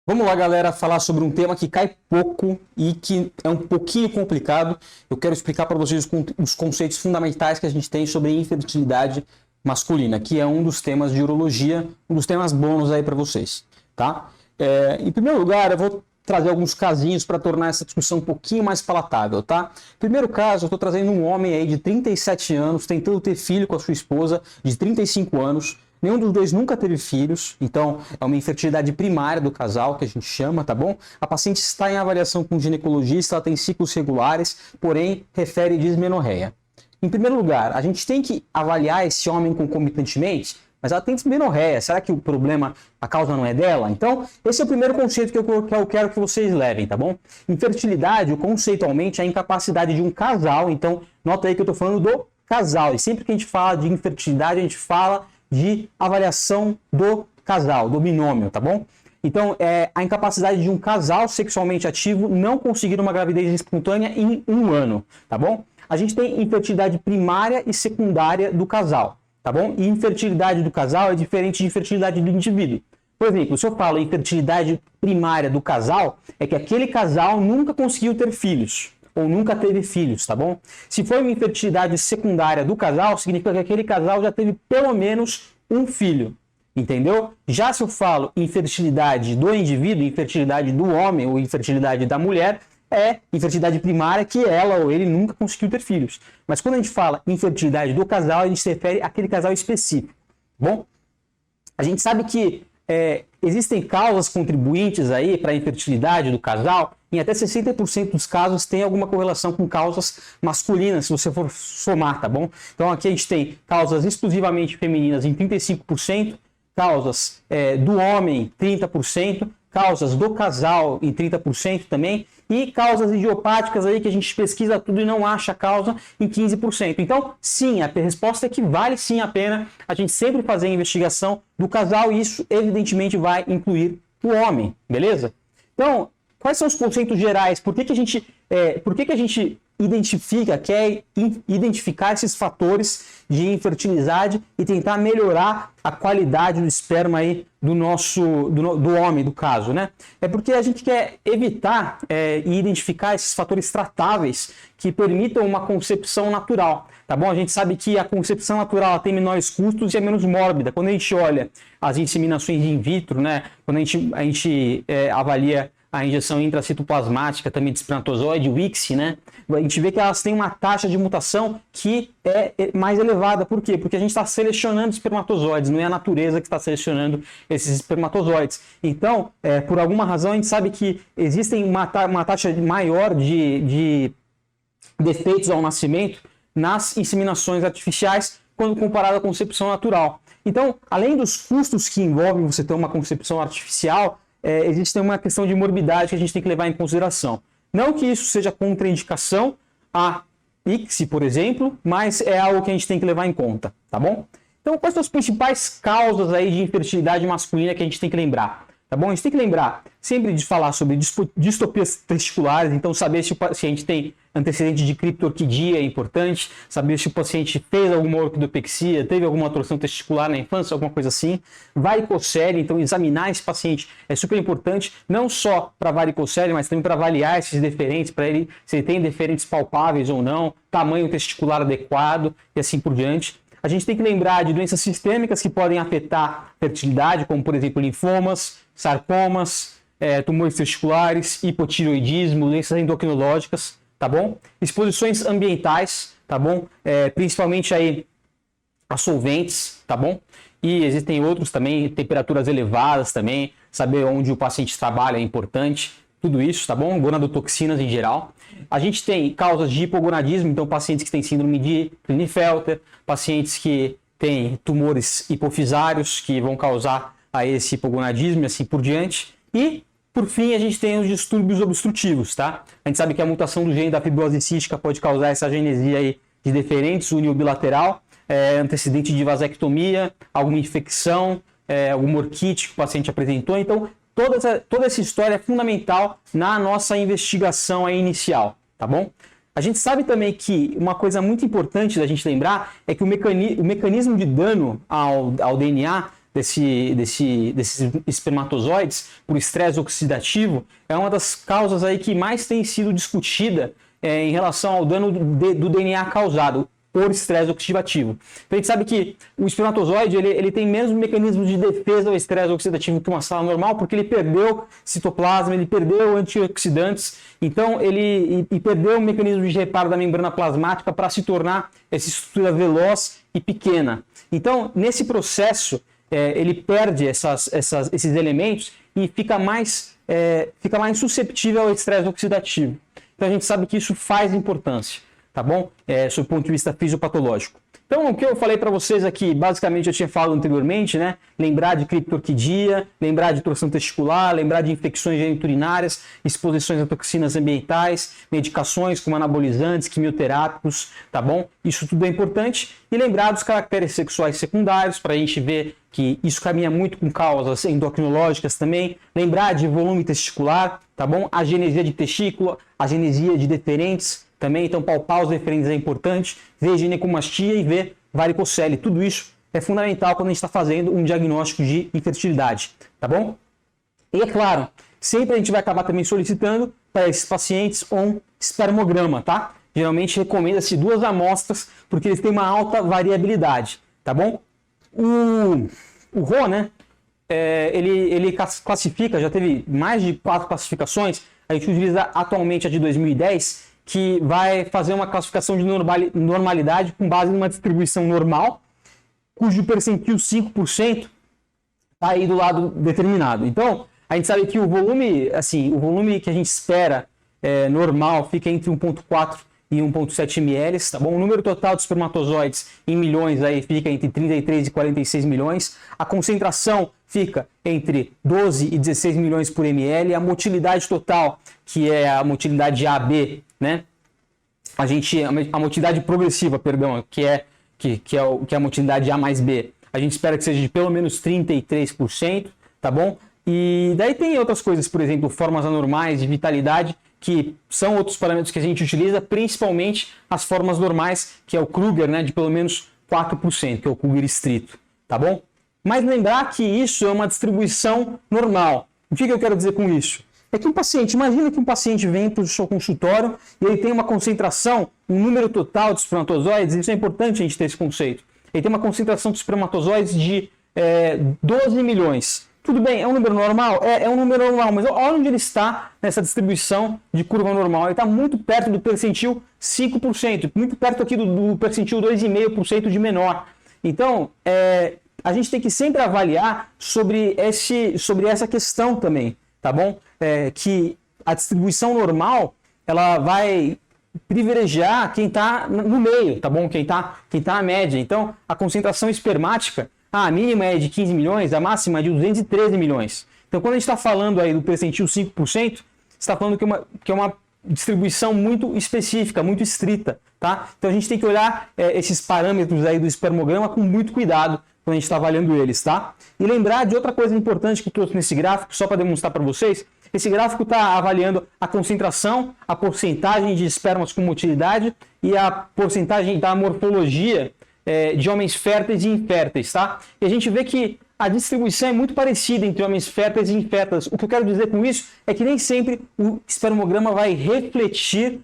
Vamos lá, galera, falar sobre um tema que cai pouco e que é um pouquinho complicado. Eu quero explicar para vocês os conceitos fundamentais que a gente tem sobre infertilidade masculina, que é um dos temas de urologia, um dos temas bônus aí para vocês, tá? Em primeiro lugar, eu vou trazer alguns casinhos para tornar essa discussão um pouquinho mais palatável, tá? Primeiro caso, eu estou trazendo um homem aí de 37 anos, tentando ter filho com a sua esposa de 35 anos. Nenhum dos dois nunca teve filhos, então é uma infertilidade primária do casal, que a gente chama, tá bom? A paciente está em avaliação com o ginecologista, ela tem ciclos regulares, porém refere dismenorreia. Em primeiro lugar, a gente tem que avaliar esse homem concomitantemente, mas ela tem dismenorreia. Será que o problema, a causa não é dela? Então, esse é o primeiro conceito que eu quero que vocês levem, tá bom? Infertilidade, conceitualmente, é a incapacidade de um casal. Então, nota aí que eu estou falando do casal. E sempre que a gente fala de infertilidade, a gente fala de avaliação do casal, do binômio, tá bom? Então, é a incapacidade de um casal sexualmente ativo não conseguir uma gravidez espontânea em um ano, tá bom? A gente tem infertilidade primária e secundária do casal, tá bom? E infertilidade do casal é diferente de infertilidade do indivíduo. Por exemplo, se eu falo infertilidade primária do casal, é que aquele casal nunca conseguiu ter filhos, ou nunca teve filhos, tá bom? Se for uma infertilidade secundária do casal, significa que aquele casal já teve pelo menos um filho, entendeu? Já se eu falo infertilidade do indivíduo, infertilidade do homem ou infertilidade da mulher, é infertilidade primária que ela ou ele nunca conseguiu ter filhos. Mas quando a gente fala infertilidade do casal, a gente se refere àquele casal específico, tá bom? A gente sabe que existem causas contribuintes aí para a infertilidade do casal. Em até 60% dos casos tem alguma correlação com causas masculinas, se você for somar, tá bom? Então aqui a gente tem causas exclusivamente femininas em 35%, causas do homem 30%, causas do casal em 30% também, e causas idiopáticas aí que a gente pesquisa tudo e não acha causa em 15%. Então, sim, a resposta é que vale sim a pena a gente sempre fazer a investigação do casal, e isso evidentemente vai incluir o homem, beleza? Então, quais são os conceitos gerais? Por que a gente quer identificar esses fatores de infertilidade e tentar melhorar a qualidade do esperma aí do homem, do caso, né? É porque a gente quer evitar e identificar esses fatores tratáveis que permitam uma concepção natural, tá bom? A gente sabe que a concepção natural tem menores custos e é menos mórbida. Quando a gente olha as inseminações in vitro, né? Quando a gente avalia a injeção intracitoplasmática também de espermatozoide, o ICSI, né? A gente vê que elas têm uma taxa de mutação que é mais elevada. Por quê? Porque a gente está selecionando espermatozoides, não é a natureza que está selecionando esses espermatozoides. Então, por alguma razão, a gente sabe que existem uma taxa maior de defeitos ao nascimento nas inseminações artificiais quando comparado à concepção natural. Então, além dos custos que envolvem você ter uma concepção artificial, existe uma questão de morbidade que a gente tem que levar em consideração. Não que isso seja contraindicação a ICSI, por exemplo, mas é algo que a gente tem que levar em conta, tá bom? Então, quais são as principais causas aí de infertilidade masculina que a gente tem que lembrar? Tá bom? A gente tem que lembrar sempre de falar sobre distopias testiculares, então saber se o paciente tem antecedente de criptorquidia é importante, saber se o paciente fez alguma orquidopexia, teve alguma torção testicular na infância, alguma coisa assim. Varicocele, então examinar esse paciente é super importante, não só para varicocele, mas também para avaliar esses deferentes, para ele se ele tem deferentes palpáveis ou não, tamanho testicular adequado e assim por diante. A gente tem que lembrar de doenças sistêmicas que podem afetar a fertilidade, como por exemplo linfomas, sarcomas, tumores testiculares, hipotireoidismo, doenças endocrinológicas, tá bom? Exposições ambientais, tá bom? Principalmente aí a solventes, tá bom? E existem outros também, temperaturas elevadas também, saber onde o paciente trabalha é importante, tudo isso, tá bom? Gonadotoxinas em geral. A gente tem causas de hipogonadismo, então pacientes que têm síndrome de Klinefelter, pacientes que têm tumores hipofisários que vão causar a esse hipogonadismo e assim por diante. E, por fim, a gente tem os distúrbios obstrutivos, tá? A gente sabe que a mutação do gene da fibrose cística pode causar essa genesia aí de deferentes uniobilateral, antecedente de vasectomia, alguma infecção, alguma orquite que o paciente apresentou. Então, toda essa história é fundamental na nossa investigação aí inicial, tá bom? A gente sabe também que uma coisa muito importante da gente lembrar é que o mecanismo de dano ao DNA desses espermatozoides por estresse oxidativo é uma das causas aí que mais tem sido discutida em relação ao dano do DNA causado por estresse oxidativo. Então a gente sabe que o espermatozoide ele tem menos mecanismos de defesa ao estresse oxidativo que uma célula normal, porque ele perdeu citoplasma, ele perdeu antioxidantes, então ele perdeu o mecanismo de reparo da membrana plasmática para se tornar essa estrutura veloz e pequena. Então, nesse processo, ele perde esses elementos e fica mais suscetível ao estresse oxidativo. Então a gente sabe que isso faz importância, tá bom? Sob o ponto de vista fisiopatológico. Então, o que eu falei para vocês aqui, basicamente eu tinha falado anteriormente, né? Lembrar de criptorquidia, lembrar de torção testicular, lembrar de infecções geniturinárias, exposições a toxinas ambientais, medicações como anabolizantes, quimioterápicos, tá bom? Isso tudo é importante. E lembrar dos caracteres sexuais secundários, para a gente ver que isso caminha muito com causas endocrinológicas também. Lembrar de volume testicular, tá bom? Agenesia de testículo, agenesia de deferentes, também, então palpar os deferentes é importante, ver ginecomastia e ver varicocele. Tudo isso é fundamental quando a gente está fazendo um diagnóstico de infertilidade, tá bom? E é claro, sempre a gente vai acabar também solicitando para esses pacientes um espermograma, tá? Geralmente recomenda-se 2 amostras, porque eles têm uma alta variabilidade, tá bom? O Rho, né? Ele classifica, já teve mais de 4 classificações, a gente utiliza atualmente a de 2010, que vai fazer uma classificação de normalidade com base numa distribuição normal, cujo percentil 5% está aí do lado determinado. Então, a gente sabe que o volume que a gente espera normal fica entre 1,4 e 1,7 ml, tá bom? O número total de espermatozoides em milhões aí fica entre 33 e 46 milhões. A concentração fica entre 12 e 16 milhões por ml. A motilidade total, que é a motilidade AB, né? A motilidade progressiva, perdão, que é a motilidade A mais B, a gente espera que seja de pelo menos 33%, tá bom? E daí tem outras coisas, por exemplo, formas anormais de vitalidade, que são outros parâmetros que a gente utiliza, principalmente as formas normais, que é o Kruger, né, de pelo menos 4%, que é o Kruger estrito, tá bom? Mas lembrar que isso é uma distribuição normal. O que eu quero dizer com isso? É que imagina que um paciente vem para o seu consultório e ele tem uma concentração, um número total de espermatozoides, isso é importante a gente ter esse conceito. Ele tem uma concentração de espermatozoides de 12 milhões. Tudo bem, é um número normal? É um número normal, mas olha onde ele está nessa distribuição de curva normal. Ele está muito perto do percentil 5%, muito perto aqui do percentil 2,5% de menor. Então, a gente tem que sempre avaliar sobre essa questão também, tá bom? Que a distribuição normal, ela vai privilegiar quem está no meio, tá bom? Quem tá na média. Então, a concentração espermática, a mínima é de 15 milhões, a máxima é de 213 milhões. Então, quando a gente está falando aí do percentil 5%, está falando que é uma distribuição muito específica, muito estrita, tá? Então, a gente tem que olhar esses parâmetros aí do espermograma com muito cuidado quando a gente está avaliando eles, tá? E lembrar de outra coisa importante que eu trouxe nesse gráfico, só para demonstrar para vocês. Esse gráfico está avaliando a concentração, a porcentagem de espermas com motilidade e a porcentagem da morfologia de homens férteis e inférteis, tá? E a gente vê que a distribuição é muito parecida entre homens férteis e inférteis. O que eu quero dizer com isso é que nem sempre o espermograma vai refletir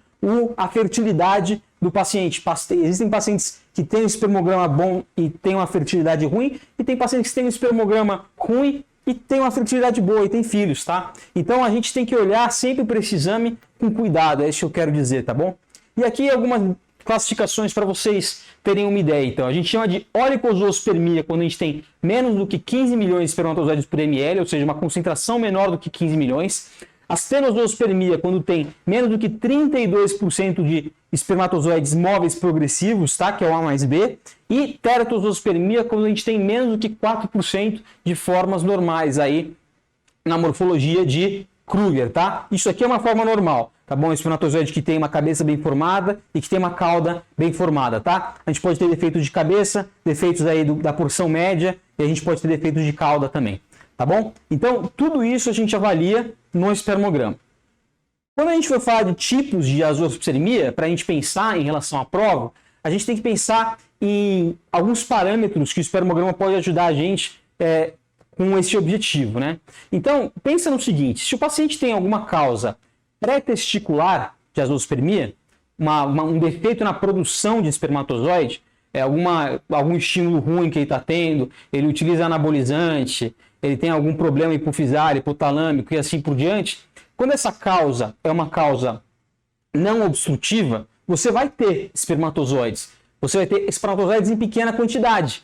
a fertilidade do paciente. Existem pacientes que têm um espermograma bom e têm uma fertilidade ruim, e tem pacientes que têm um espermograma ruim e têm uma fertilidade boa e têm filhos, tá? Então a gente tem que olhar sempre para esse exame com cuidado, é isso que eu quero dizer, tá bom? E aqui algumas classificações para vocês terem uma ideia. Então, a gente chama de oligozoospermia quando a gente tem menos do que 15 milhões de espermatozoides por ml, ou seja, uma concentração menor do que 15 milhões. Astenozoospermia quando tem menos do que 32% de espermatozoides móveis progressivos, tá? Que é o A mais B. E teratozoospermia quando a gente tem menos do que 4% de formas normais aí na morfologia de Kruger, tá? Isso aqui é uma forma normal, tá bom? Espermatozoide que tem uma cabeça bem formada e que tem uma cauda bem formada, tá? A gente pode ter defeitos de cabeça, defeitos aí da porção média e a gente pode ter defeitos de cauda também, tá bom? Então, tudo isso a gente avalia no espermograma. Quando a gente for falar de tipos de azoospermia, para a gente pensar em relação à prova, a gente tem que pensar em alguns parâmetros que o espermograma pode ajudar a gente com esse objetivo, né? Então, pensa no seguinte, se o paciente tem alguma causa pré-testicular de azoospermia, um defeito na produção de espermatozoide, algum estímulo ruim que ele está tendo, ele utiliza anabolizante, ele tem algum problema hipofisário, hipotalâmico e assim por diante, quando essa causa é uma causa não obstrutiva, você vai ter espermatozoides. Você vai ter espermatozoides em pequena quantidade,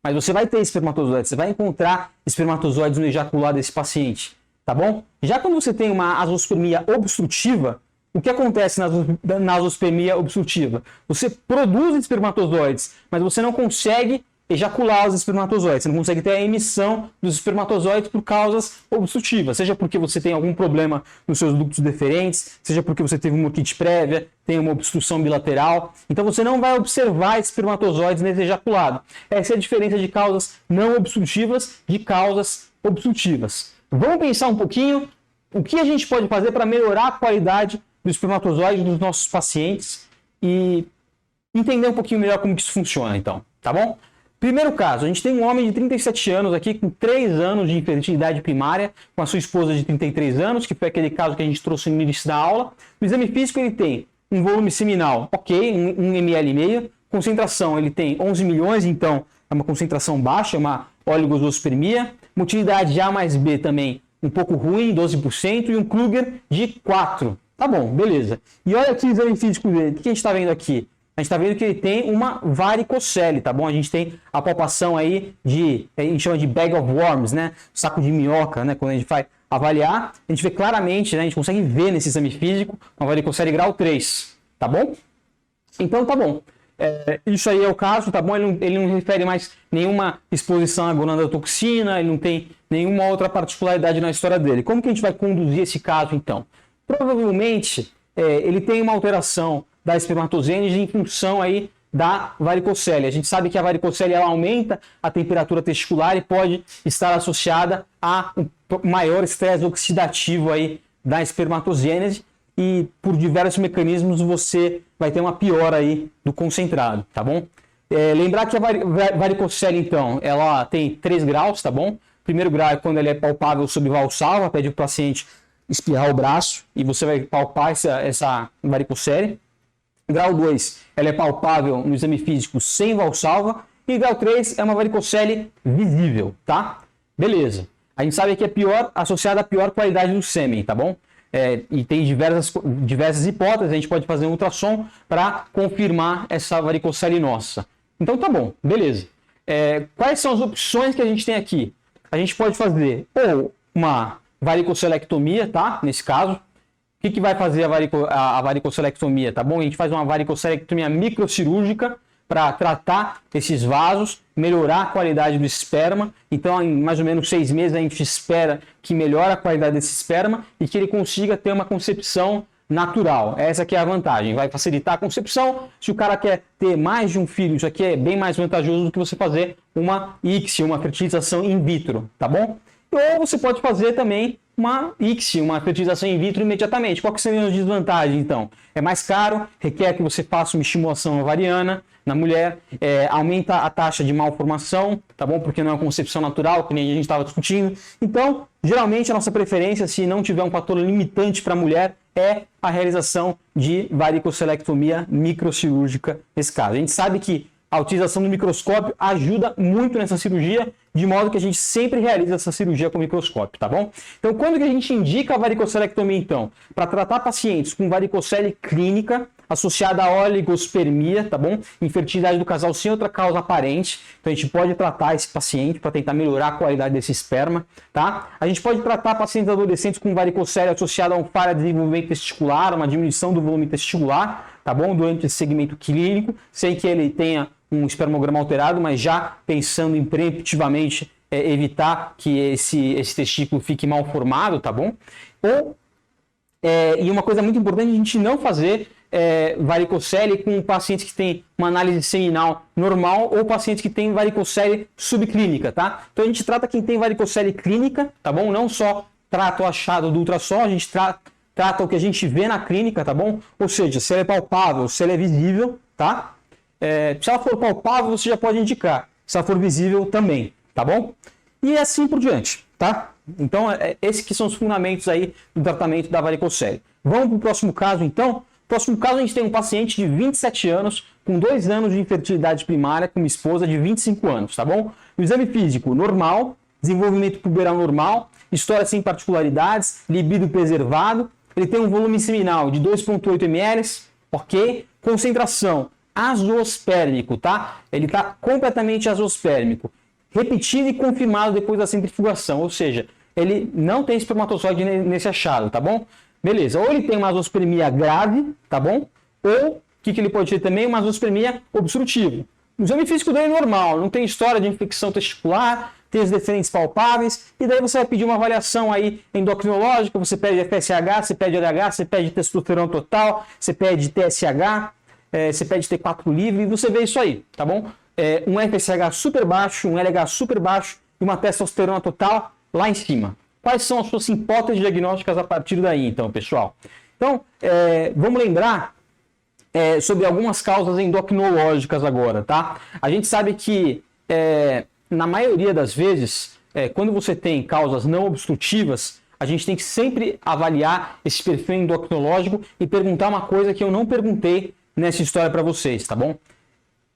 mas você vai ter espermatozoides, você vai encontrar espermatozoides no ejaculado desse paciente, tá bom? Já quando você tem uma azoospermia obstrutiva, o que acontece na azoospermia obstrutiva? Você produz espermatozoides, mas você não consegue ejacular os espermatozoides, você não consegue ter a emissão dos espermatozoides por causas obstrutivas, seja porque você tem algum problema nos seus ductos deferentes, seja porque você teve uma orquite prévia, tem uma obstrução bilateral, então você não vai observar espermatozoides nesse ejaculado. Essa é a diferença de causas não obstrutivas de causas obstrutivas. Vamos pensar um pouquinho o que a gente pode fazer para melhorar a qualidade do espermatozoide dos nossos pacientes e entender um pouquinho melhor como que isso funciona, então, tá bom? Primeiro caso, a gente tem um homem de 37 anos aqui com 3 anos de infertilidade primária, com a sua esposa de 33 anos, que foi aquele caso que a gente trouxe no início da aula. No exame físico ele tem um volume seminal, ok, 1 ml e meio, concentração ele tem 11 milhões, então é uma concentração baixa, é uma oligospermia, motilidade A mais B também um pouco ruim, 12%, e um Kruger de 4. Tá bom, beleza. E olha aqui o exame físico dele, o que a gente está vendo aqui? A gente está vendo que ele tem uma varicocele, tá bom? A gente tem a palpação aí a gente chama de bag of worms, né? Saco de minhoca, né? Quando a gente vai avaliar, a gente vê claramente, né? A gente consegue ver nesse exame físico uma varicocele grau 3, tá bom? Então tá bom. Isso aí é o caso, tá bom? Ele não refere mais nenhuma exposição à gonadotoxina, ele não tem nenhuma outra particularidade na história dele. Como que a gente vai conduzir esse caso, então? Provavelmente, ele tem uma alteração da espermatogênese em função aí da varicocele. A gente sabe que a varicocele ela aumenta a temperatura testicular e pode estar associada a um maior estresse oxidativo aí da espermatogênese e por diversos mecanismos você vai ter uma piora aí do concentrado, tá bom? Lembrar que a varicocele, então, ela tem 3 graus, tá bom? Primeiro grau é quando ele é palpável sob valsalva, pede para o paciente espirrar o braço e você vai palpar essa varicocele. Grau 2, ela é palpável no exame físico sem valsalva. E grau 3 é uma varicocele visível, tá? Beleza. A gente sabe que é pior, associada à pior qualidade do sêmen, tá bom? E tem diversas hipóteses, a gente pode fazer um ultrassom para confirmar essa varicocele nossa. Então tá bom, beleza. Quais são as opções que a gente tem aqui? A gente pode fazer ou uma varicocelectomia, tá? Nesse caso. O que vai fazer a varicocelectomia, tá bom? A gente faz uma varicocelectomia microcirúrgica para tratar esses vasos, melhorar a qualidade do esperma. Então, em mais ou menos 6 meses, a gente espera que melhore a qualidade desse esperma e que ele consiga ter uma concepção natural. Essa aqui é a vantagem. Vai facilitar a concepção. Se o cara quer ter mais de um filho, isso aqui é bem mais vantajoso do que você fazer uma ICSI, uma fertilização in vitro, tá bom? Ou você pode fazer também uma ICSI, uma fertilização in vitro imediatamente. Qual que seriam as desvantagens, então? É mais caro, requer que você faça uma estimulação ovariana na mulher, aumenta a taxa de malformação, tá bom? Porque não é uma concepção natural, que nem a gente estava discutindo. Então, geralmente a nossa preferência, se não tiver um fator limitante para a mulher, é a realização de varicocelectomia microcirúrgica nesse caso. A gente sabe que a utilização do microscópio ajuda muito nessa cirurgia, de modo que a gente sempre realiza essa cirurgia com microscópio, tá bom? Então, quando que a gente indica a varicocelectomia, então? Para tratar pacientes com varicocele clínica associada a oligospermia, tá bom? Infertilidade do casal sem outra causa aparente. Então, a gente pode tratar esse paciente para tentar melhorar a qualidade desse esperma, tá? A gente pode tratar pacientes adolescentes com varicocele associada a um falha de desenvolvimento testicular, uma diminuição do volume testicular, tá bom? Durante esse segmento clínico, sem que ele tenha um espermograma alterado, mas já pensando em preemptivamente evitar que esse testículo fique mal formado, tá bom? E uma coisa muito importante, a gente não fazer varicocele com pacientes que têm uma análise seminal normal ou pacientes que têm varicocele subclínica, tá? Então a gente trata quem tem varicocele clínica, tá bom? Não só trata o achado do ultrassom, a gente trata o que a gente vê na clínica, tá bom? Ou seja, se ela é palpável, se ela é visível, tá? Se ela for palpável, você já pode indicar. Se ela for visível, também, tá bom? e assim por diante, tá? Então, esses que são os fundamentos aí do tratamento da varicocele. Vamos para o próximo caso, então. No próximo caso, a gente tem um paciente de 27 anos, com 2 anos de infertilidade primária, com uma esposa de 25 anos, tá bom? O exame físico normal, desenvolvimento puberal normal, história sem particularidades, libido preservado, ele tem um volume seminal de 2,8 ml, ok? Concentração azoospermico, tá? Ele está completamente azoospermico. Repetido e confirmado depois da centrifugação, ou seja, ele não tem espermatozoide nesse achado, tá bom? Beleza, ou ele tem uma azoospermia grave, tá bom? Ou, o que ele pode ter também? Uma azoospermia obstrutiva. O exame físico dele é normal, não tem história de infecção testicular, tem os deferentes palpáveis, e daí você vai pedir uma avaliação aí endocrinológica, você pede FSH, você pede LH, você pede testosterona total, você pede TSH, você pede T4 livre, e você vê isso aí, tá bom? Um FSH super baixo, um LH super baixo e uma testosterona total lá em cima. Quais são as suas hipóteses diagnósticas a partir daí, então, pessoal? Então, vamos lembrar sobre algumas causas endocrinológicas agora, tá? A gente sabe que, na maioria das vezes, quando você tem causas não obstrutivas, a gente tem que sempre avaliar esse perfil endocrinológico e perguntar uma coisa que eu não perguntei nessa história para vocês, tá bom?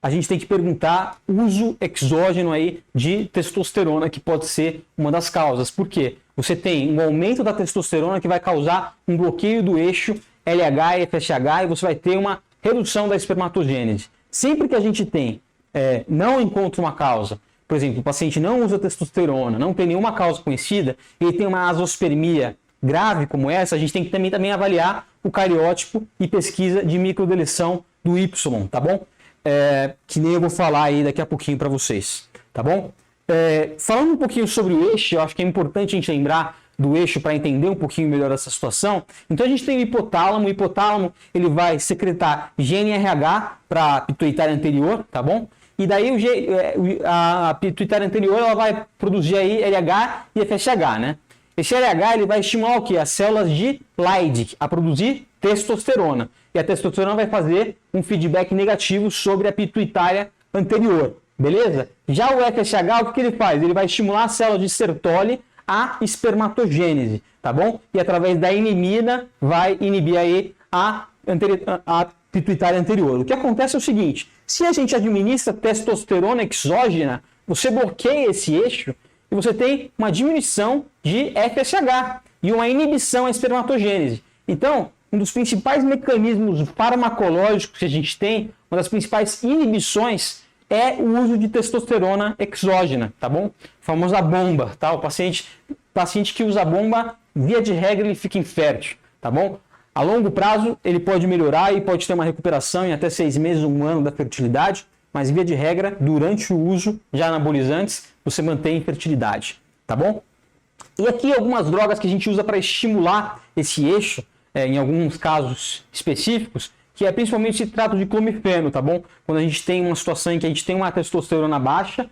A gente tem que perguntar uso exógeno aí de testosterona, que pode ser uma das causas. Por quê? Você tem um aumento da testosterona que vai causar um bloqueio do eixo LH e FSH e você vai ter uma redução da espermatogênese. Sempre que a gente não encontra uma causa, por exemplo, o paciente não usa testosterona, não tem nenhuma causa conhecida, ele tem uma azoospermia grave como essa, a gente tem que também avaliar o cariótipo e pesquisa de microdeleção do Y, tá bom? Que nem eu vou falar aí daqui a pouquinho para vocês, tá bom? Falando um pouquinho sobre o eixo, eu acho que é importante a gente lembrar do eixo para entender um pouquinho melhor essa situação. Então a gente tem o hipotálamo ele vai secretar GNRH para a pituitária anterior, tá bom? E daí a pituitária anterior ela vai produzir aí LH e FSH, né? Esse LH ele vai estimular o quê? As células de Leydig a produzir testosterona. E a testosterona vai fazer um feedback negativo sobre a pituitária anterior, beleza? Já o FSH, o que ele faz? Ele vai estimular as células de Sertoli a espermatogênese, tá bom? E através da inimina vai inibir aí a pituitária anterior. O que acontece é o seguinte, se a gente administra testosterona exógena, você bloqueia esse eixo e você tem uma diminuição de FSH e uma inibição à espermatogênese. Então, um dos principais mecanismos farmacológicos que a gente tem, uma das principais inibições é o uso de testosterona exógena, tá bom? A famosa bomba, tá? O paciente que usa bomba, via de regra, ele fica infértil, tá bom? A longo prazo, ele pode melhorar e pode ter uma recuperação em até 6 meses, 1 ano da fertilidade, mas via de regra, durante o uso de anabolizantes, você mantém a infertilidade, tá bom? E aqui algumas drogas que a gente usa para estimular esse eixo, em alguns casos específicos, que é principalmente citrato de clomifeno, tá bom? Quando a gente tem uma situação em que a gente tem uma testosterona baixa,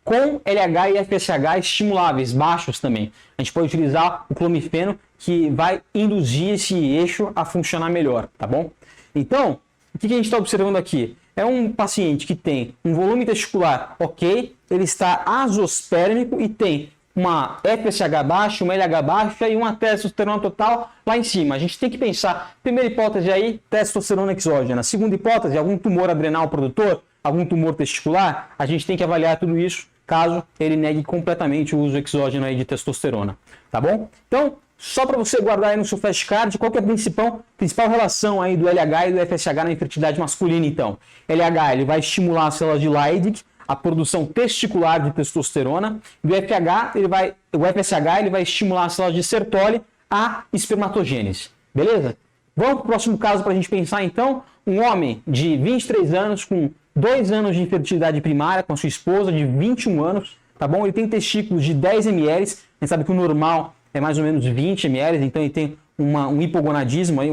com LH e FSH estimuláveis, baixos também. A gente pode utilizar o clomifeno, que vai induzir esse eixo a funcionar melhor, tá bom? Então, o que a gente está observando aqui? É um paciente que tem um volume testicular ok, ele está azoospermico e tem uma FSH baixa, uma LH baixa e uma testosterona total lá em cima. A gente tem que pensar, primeira hipótese aí, testosterona exógena. Segunda hipótese, algum tumor adrenal produtor, algum tumor testicular. A gente tem que avaliar tudo isso, caso ele negue completamente o uso exógeno aí de testosterona. Tá bom? Então, só para você guardar aí no seu flashcard, qual que é a principal relação aí do LH e do FSH na infertilidade masculina, então? LH, ele vai estimular as células de Leydig, a produção testicular de testosterona, e o FSH ele vai estimular as células de Sertoli a espermatogênese. Beleza? Vamos para o próximo caso para a gente pensar então. Um homem de 23 anos com 2 anos de infertilidade primária com a sua esposa de 21 anos, tá bom? Ele tem testículos de 10 ml, a gente sabe que o normal é mais ou menos 20 ml, então ele tem um hipogonadismo, aí,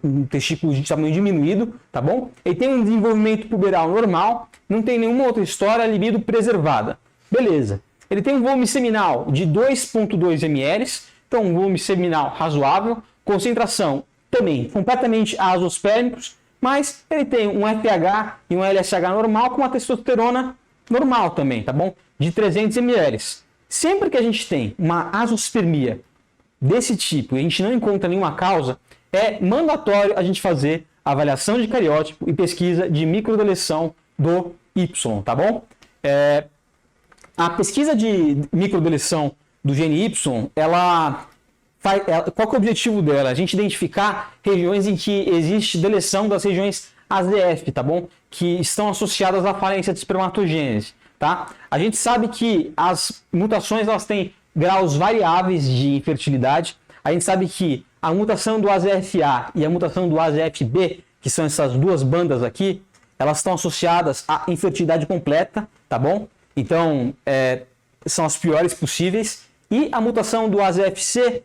um testículo de tamanho diminuído, tá bom? Ele tem um desenvolvimento puberal normal, não tem nenhuma outra história, libido preservada. Beleza. Ele tem um volume seminal de 2,2 ml, então um volume seminal razoável, concentração também completamente azoospermicos, mas ele tem um FH e um LSH normal com uma testosterona normal também, tá bom? De 300 ml. Sempre que a gente tem uma azoospermia desse tipo e a gente não encontra nenhuma causa, é mandatório a gente fazer avaliação de cariótipo e pesquisa de microdeleção do Y, tá bom? A pesquisa de microdeleção do gene Y, qual que é o objetivo dela? A gente identificar regiões em que existe deleção das regiões AZF, tá bom? Que estão associadas à falência de espermatogênese, tá? A gente sabe que as mutações elas têm graus variáveis de infertilidade. A gente sabe que a mutação do AZFA e a mutação do AZFB, que são essas duas bandas aqui, elas estão associadas à infertilidade completa, tá bom? Então, são as piores possíveis. E a mutação do AZFC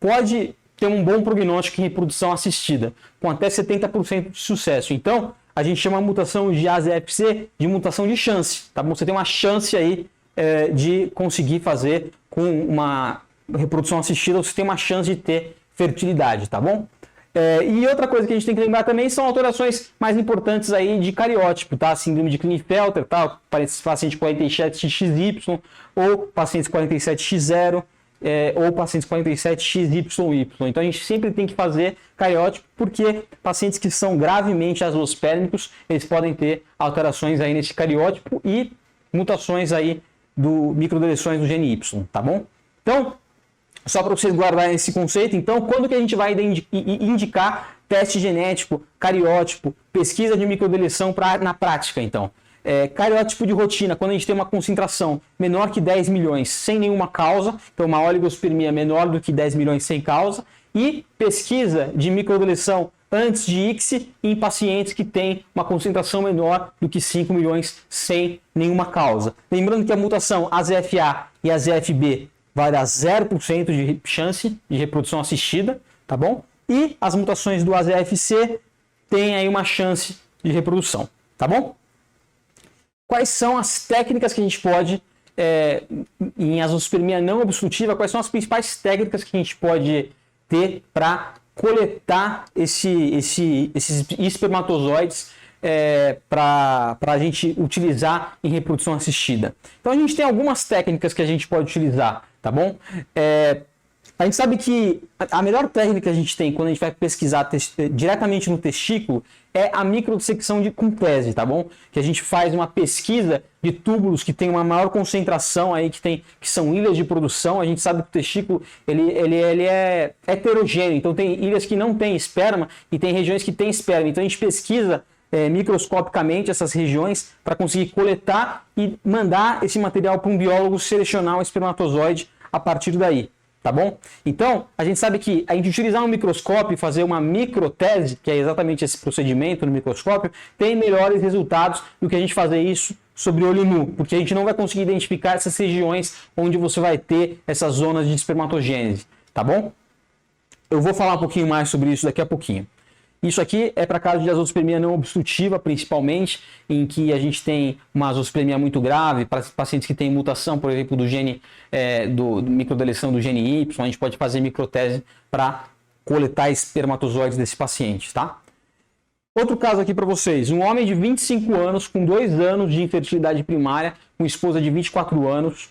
pode ter um bom prognóstico em reprodução assistida, com até 70% de sucesso. Então, a gente chama a mutação de AZFC de mutação de chance, tá bom? Você tem uma chance aí de conseguir fazer com uma reprodução assistida, você tem uma chance de ter fertilidade, tá bom? E outra coisa que a gente tem que lembrar também são alterações mais importantes aí de cariótipo, tá? Síndrome de Klinefelter, tá? Paciente 47XXY ou pacientes 47X0 ou pacientes 47XYY. Então a gente sempre tem que fazer cariótipo porque pacientes que são gravemente azoospermicos, eles podem ter alterações aí nesse cariótipo e mutações aí do microdeleções do gene Y, tá bom? Então, só para vocês guardarem esse conceito, então, quando que a gente vai indicar teste genético, cariótipo, pesquisa de microdeleção na prática, então? Cariótipo de rotina, quando a gente tem uma concentração menor que 10 milhões sem nenhuma causa, então uma oligospermia menor do que 10 milhões sem causa, e pesquisa de microdeleção antes de ICSI em pacientes que têm uma concentração menor do que 5 milhões sem nenhuma causa. Lembrando que a mutação AZFA e AZFB vai dar 0% de chance de reprodução assistida, tá bom? E as mutações do AZFC têm aí uma chance de reprodução, tá bom? Quais são as técnicas que a gente pode, em azoospermia não obstrutiva, quais são as principais técnicas que a gente pode ter para coletar esses espermatozoides para a gente utilizar em reprodução assistida? Então a gente tem algumas técnicas que a gente pode utilizar, tá bom? A gente sabe que a melhor técnica que a gente tem quando a gente vai pesquisar diretamente no testículo é a microdissecção com tese, tá bom? Que a gente faz uma pesquisa de túbulos que tem uma maior concentração aí, que são ilhas de produção. A gente sabe que o testículo ele é heterogêneo, então tem ilhas que não tem esperma e tem regiões que tem esperma. Então a gente pesquisa microscopicamente essas regiões para conseguir coletar e mandar esse material para um biólogo selecionar o espermatozoide a partir daí. Tá bom? Então, a gente sabe que a gente utilizar um microscópio e fazer uma microtese, que é exatamente esse procedimento no microscópio, tem melhores resultados do que a gente fazer isso sobre olho nu, porque a gente não vai conseguir identificar essas regiões onde você vai ter essas zonas de espermatogênese, tá bom? Eu vou falar um pouquinho mais sobre isso daqui a pouquinho. Isso aqui é para casos de azoospermia não obstrutiva, principalmente, em que a gente tem uma azoospermia muito grave, para pacientes que têm mutação, por exemplo, do gene, do microdeleção do gene Y, a gente pode fazer microtese para coletar espermatozoides desse paciente, tá? Outro caso aqui para vocês, um homem de 25 anos, com 2 anos de infertilidade primária, com esposa de 24 anos,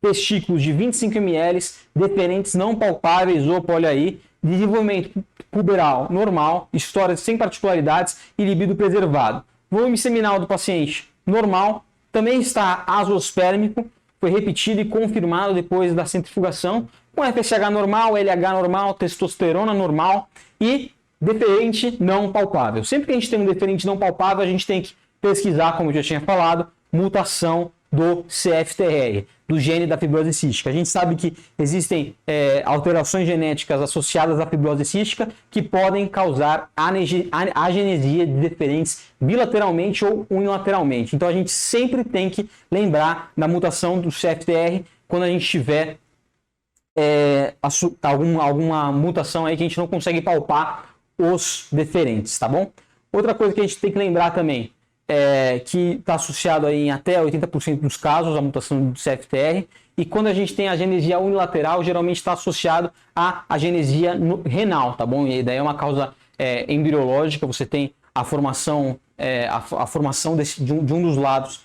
testículos de 25 ml, deferentes não palpáveis, opa, olha aí, desenvolvimento puberal normal, história sem particularidades e libido preservado. Volume seminal do paciente normal, também está azoospermico, foi repetido e confirmado depois da centrifugação, com FSH normal, LH normal, testosterona normal e deferente não palpável. Sempre que a gente tem um deferente não palpável, a gente tem que pesquisar, como eu já tinha falado, mutação do CFTR, do gene da fibrose cística. A gente sabe que existem alterações genéticas associadas à fibrose cística que podem causar agenesia de deferentes bilateralmente ou unilateralmente. Então a gente sempre tem que lembrar da mutação do CFTR quando a gente tiver alguma mutação aí que a gente não consegue palpar os deferentes, tá bom? Outra coisa que a gente tem que lembrar também que está associado aí em até 80% dos casos a mutação do CFTR, e quando a gente tem a agenesia unilateral, geralmente está associado à agenesia renal, tá bom? E daí é uma causa embriológica, você tem a formação, de um dos lados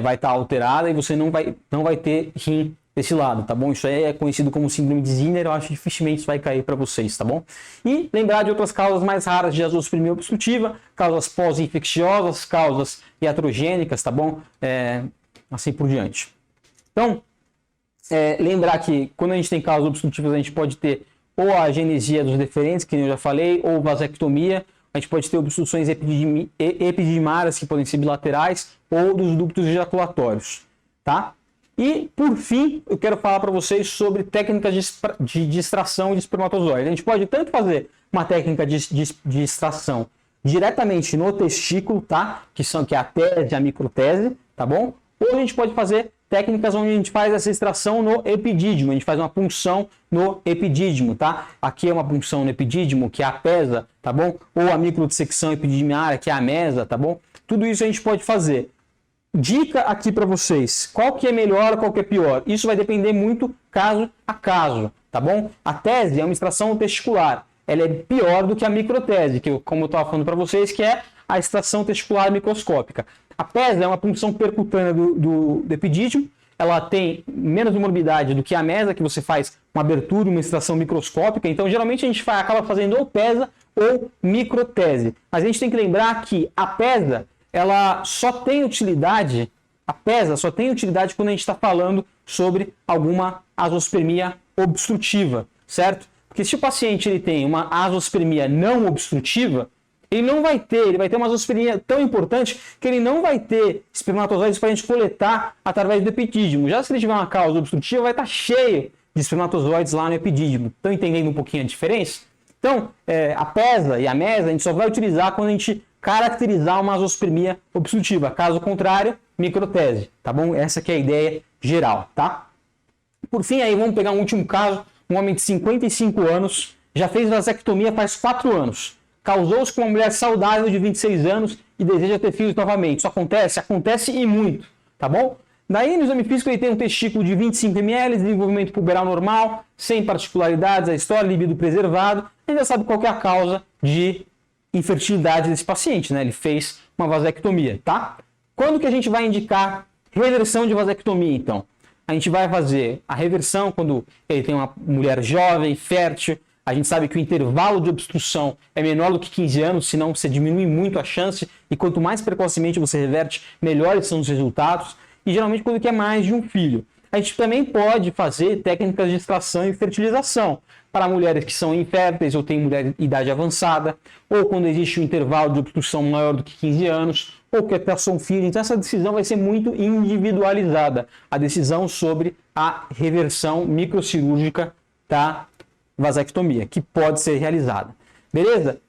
vai estar alterada e você não vai ter rim desse lado, tá bom? Isso aí é conhecido como síndrome de Zinner, eu acho que dificilmente isso vai cair para vocês, tá bom? E lembrar de outras causas mais raras de azoospermia obstrutiva, causas pós-infecciosas, causas iatrogênicas, tá bom? Assim por diante. Então, lembrar que quando a gente tem causas obstrutivas, a gente pode ter ou a agenesia dos deferentes, que eu já falei, ou vasectomia. A gente pode ter obstruções epididymárias, que podem ser bilaterais, ou dos ductos ejaculatórios, tá? E, por fim, eu quero falar para vocês sobre técnicas de extração de espermatozoide. A gente pode tanto fazer uma técnica de extração diretamente no testículo, tá? Que é a tese e a microtese, tá bom? Ou a gente pode fazer técnicas onde a gente faz essa extração no epidídimo, a gente faz uma punção no epidídimo, tá? Aqui é uma punção no epidídimo, que é a pesa, tá bom? Ou a microdissecção epididymária, que é a mesa, tá bom? Tudo isso a gente pode fazer. Dica aqui para vocês, qual que é melhor, qual que é pior? Isso vai depender muito caso a caso, tá bom? A tese é uma extração testicular, ela é pior do que a microtese, que como eu estava falando para vocês, que é a extração testicular microscópica. A pesa é uma punção percutânea do epidídimo, ela tem menos morbidade do que a mesa, que você faz uma abertura, uma extração microscópica, então geralmente a gente acaba fazendo ou pesa ou microtese. Mas a gente tem que lembrar que a pesa, ela só tem utilidade, quando a gente está falando sobre alguma azoospermia obstrutiva, certo? Porque se o paciente ele tem uma azoospermia não obstrutiva, ele vai ter uma azoospermia tão importante que ele não vai ter espermatozoides para a gente coletar através do epidídimo. Já se ele tiver uma causa obstrutiva, vai estar cheio de espermatozoides lá no epidídimo. Estão entendendo um pouquinho a diferença? Então, a pesa e a mesa a gente só vai utilizar quando a gente caracterizar uma azoospermia obstrutiva. Caso contrário, microtese, tá bom? Essa que é a ideia geral, tá? Por fim, aí vamos pegar um último caso, um homem de 55 anos, já fez vasectomia faz 4 anos, casou-se com uma mulher saudável de 26 anos e deseja ter filhos novamente. Isso acontece? Acontece e muito, tá bom? Daí, no exame físico, ele tem um testículo de 25 ml, desenvolvimento puberal normal, sem particularidades, a história, libido preservado. A gente já sabe qual que é a causa de infertilidade desse paciente, né? Ele fez uma vasectomia, tá? Quando que a gente vai indicar reversão de vasectomia, então? A gente vai fazer a reversão quando ele tem uma mulher jovem, fértil. A gente sabe que o intervalo de obstrução é menor do que 15 anos, senão você diminui muito a chance. E quanto mais precocemente você reverte, melhores são os resultados. E geralmente quando quer mais de um filho. A gente também pode fazer técnicas de extração e fertilização para mulheres que são inférteis ou têm mulher de idade avançada, ou quando existe um intervalo de obstrução maior do que 15 anos, ou que até são filhos. Então essa decisão vai ser muito individualizada, a decisão sobre a reversão microcirúrgica da vasectomia, que pode ser realizada. Beleza?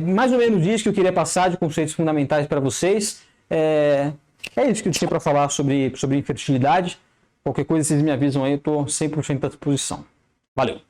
Mais ou menos isso que eu queria passar de conceitos fundamentais para vocês. É isso que eu tinha para falar sobre infertilidade. Qualquer coisa vocês me avisam aí, eu estou 100% à disposição. Valeu!